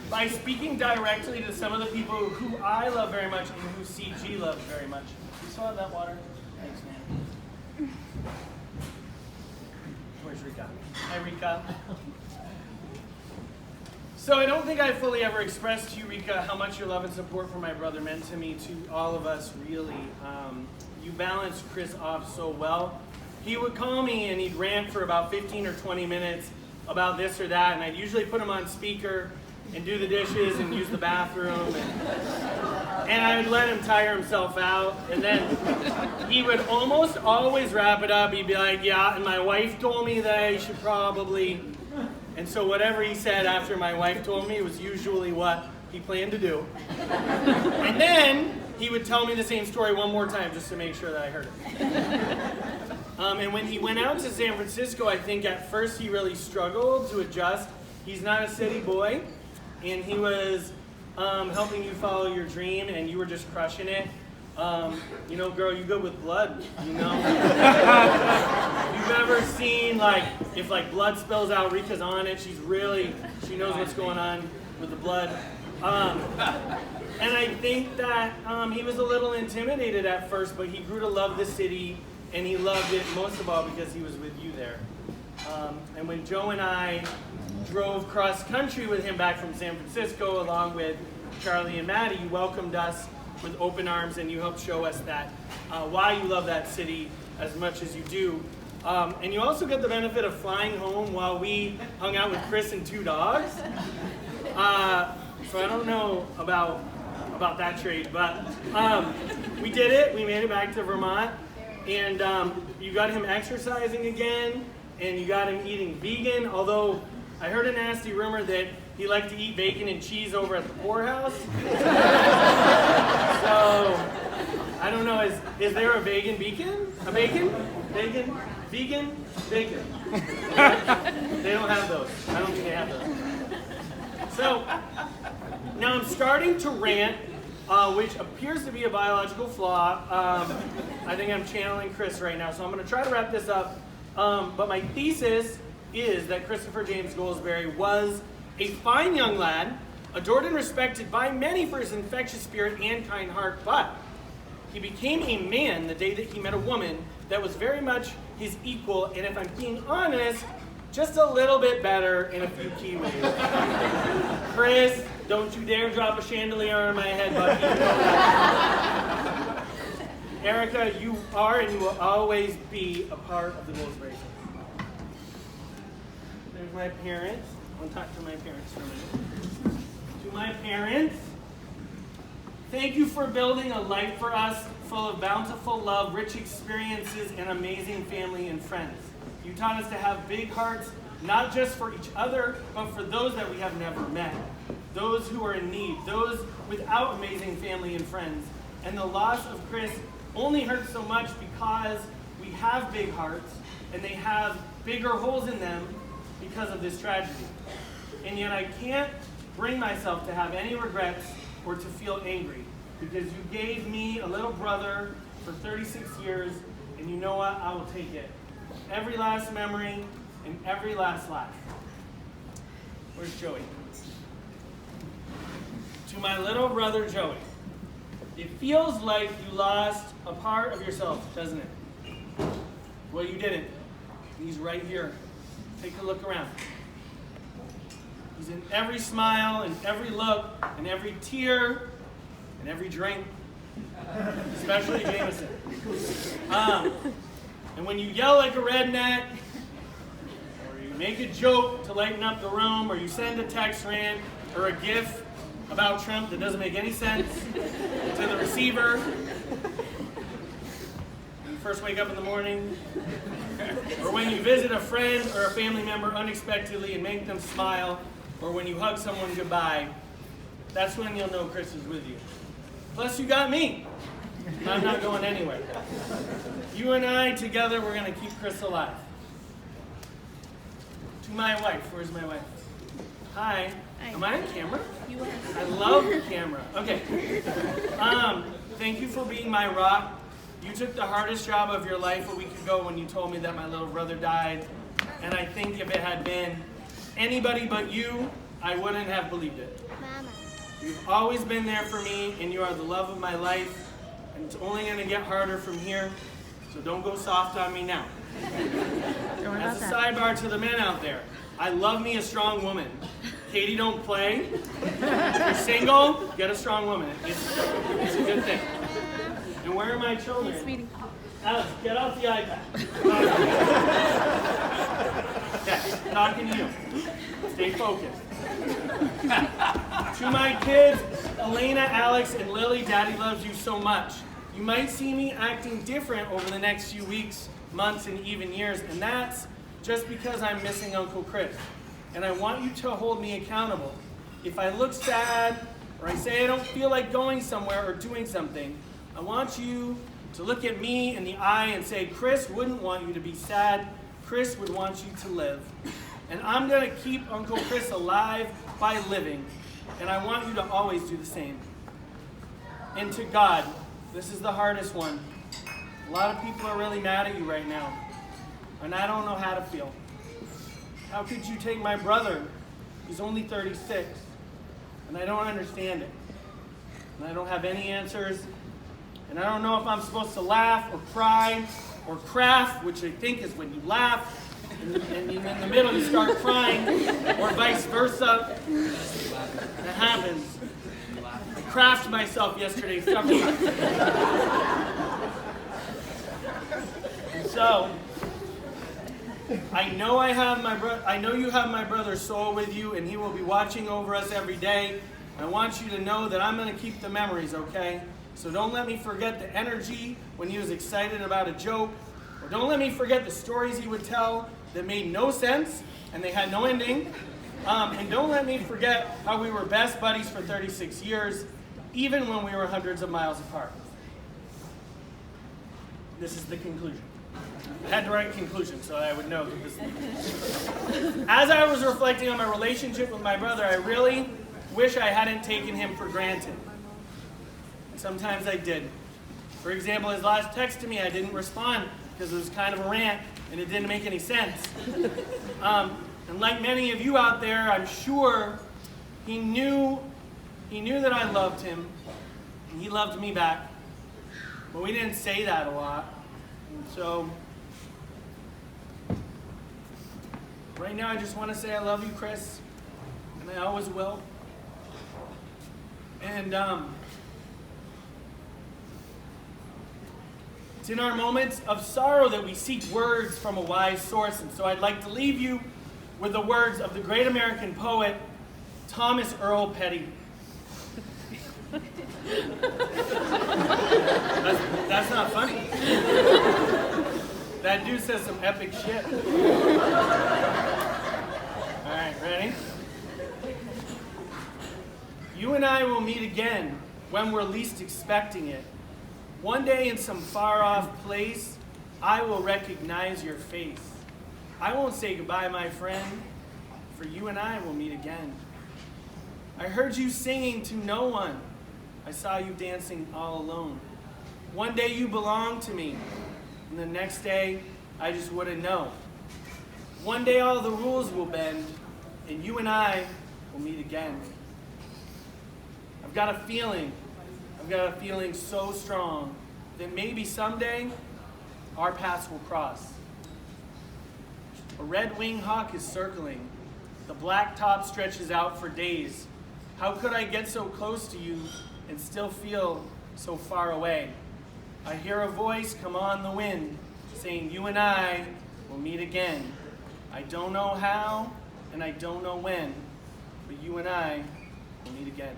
by speaking directly to some of the people who I love very much and who CG loves very much. You still have that water? Thanks, man. Where's Rika? Hi, Rika. So I don't think I fully ever expressed to you, Rika, how much your love and support for my brother meant to me, to all of us, really. You balanced Chris off so well. He would call me and he'd rant for about 15 or 20 minutes about this or that, and I'd usually put him on speaker and do the dishes and use the bathroom, and I would let him tire himself out, and then he would almost always wrap it up. He'd be like, yeah, and my wife told me that I should probably, and so whatever he said after my wife told me was usually what he planned to do. And then he would tell me the same story one more time just to make sure that I heard it. And when he went out to San Francisco, I think at first he really struggled to adjust. He's not a city boy, and he was helping you follow your dream, and you were just crushing it. You know, girl, you good with blood, you know? You've ever seen, like, if like blood spills out, Rika's on it. She knows what's going on with the blood. And I think that he was a little intimidated at first, but he grew to love the city, and he loved it most of all because he was with you there. And when Joe and I drove cross country with him back from San Francisco, along with Charlie and Maddie, you welcomed us with open arms, and you helped show us that why you love that city as much as you do. And you also got the benefit of flying home while we hung out with Chris and two dogs. So I don't know about that trade, but we did it. We made it back to Vermont, and you got him exercising again, and you got him eating vegan, although I heard a nasty rumor that he liked to eat bacon and cheese over at the poorhouse. So I don't know, is there a vegan beacon? A bacon? Bacon? Vegan? Bacon. They don't have those. I don't think they have those. So now I'm starting to rant, which appears to be a biological flaw. I think I'm channeling Chris right now, so I'm going to try to wrap this up. But my thesis is that Christopher James Goldsberry was a fine young lad, adored and respected by many for his infectious spirit and kind heart, but he became a man the day that he met a woman that was very much his equal, and if I'm being honest, just a little bit better in a few key ways. Chris, don't you dare drop a chandelier on my head, buddy. Erica, you are and you will always be a part of the Goldsberry family. There's my parents. I want to talk to my parents for a minute. To my parents, thank you for building a life for us full of bountiful love, rich experiences, and amazing family and friends. You taught us to have big hearts, not just for each other, but for those that we have never met, those who are in need, those without amazing family and friends. And the loss of Chris only hurts so much because we have big hearts, and they have bigger holes in them because of this tragedy. And yet I can't bring myself to have any regrets or to feel angry, because you gave me a little brother for 36 years, and you know what? I will take it. Every last memory and every last laugh. Where's Joey? To my little brother Joey, it feels like you lost a part of yourself, doesn't it? Well, you didn't. He's right here. Take a look around. He's in every smile and every look and every tear and every drink, especially Jameson. And when you yell like a redneck, or you make a joke to lighten up the room, or you send a text rant or a GIF about Trump that doesn't make any sense to the receiver, when you first wake up in the morning, or when you visit a friend or a family member unexpectedly and make them smile, or when you hug someone goodbye, that's when you'll know Chris is with you. Plus, you got me. I'm not going anywhere. You and I together, we're going to keep Chris alive. To my wife. Where's my wife? Hi. Am I on camera? You are. I love the camera. Okay. Thank you for being my rock. You took the hardest job of your life a week ago when you told me that my little brother died. And I think if it had been anybody but you, I wouldn't have believed it. Mama. You've always been there for me, and you are the love of my life, and it's only going to get harder from here, so don't go soft on me now. As a sidebar to the men out there, I love me a strong woman. Katie, don't play. If you're single, get a strong woman. It's a good thing. And where are my children? Alex, get off the iPad. Yeah, talking to you. Stay focused. To my kids, Elena, Alex, and Lily, Daddy loves you so much. You might see me acting different over the next few weeks, months, and even years, and that's just because I'm missing Uncle Chris. And I want you to hold me accountable. If I look sad, or I say I don't feel like going somewhere or doing something, I want you to look at me in the eye and say, Chris wouldn't want you to be sad. Chris would want you to live. And I'm going to keep Uncle Chris alive by living. And I want you to always do the same. And to God, this is the hardest one. A lot of people are really mad at you right now. And I don't know how to feel. How could you take my brother? He's only 36. And I don't understand it. And I don't have any answers. And I don't know if I'm supposed to laugh or cry or craft, which I think is when you laugh and in the middle you start crying, or vice versa. That happens. I crafted myself yesterday several times. And so, I know you have my brother's soul with you, and he will be watching over us every day. I want you to know that I'm going to keep the memories, okay? So don't let me forget the energy when he was excited about a joke, or don't let me forget the stories he would tell that made no sense and they had no ending. And don't let me forget how we were best buddies for 36 years, even when we were hundreds of miles apart. This is the conclusion. I had to write a conclusion so I would know that this. As I was reflecting on my relationship with my brother, I really wish I hadn't taken him for granted. Sometimes I did. For example, his last text to me, I didn't respond because it was kind of a rant and it didn't make any sense. And like many of you out there, I'm sure he knew that I loved him and he loved me back. But we didn't say that a lot. So right now I just want to say I love you, Chris, and I always will. And it's in our moments of sorrow that we seek words from a wise source. And so I'd like to leave you with the words of the great American poet, Thomas Earl Petty. That's not funny. That dude says some epic shit. All right, ready? You and I will meet again when we're least expecting it. One day in some far-off place, I will recognize your face. I won't say goodbye, my friend, for you and I will meet again. I heard you singing to no one. I saw you dancing all alone. One day you belonged to me, and the next day I just wouldn't know. One day all the rules will bend, and you and I will meet again. I've got a feeling so strong that maybe someday our paths will cross. A red-winged hawk is circling. The black top stretches out for days. How could I get so close to you and still feel so far away? I hear a voice come on the wind saying you and I will meet again. I don't know how and I don't know when, but you and I will meet again.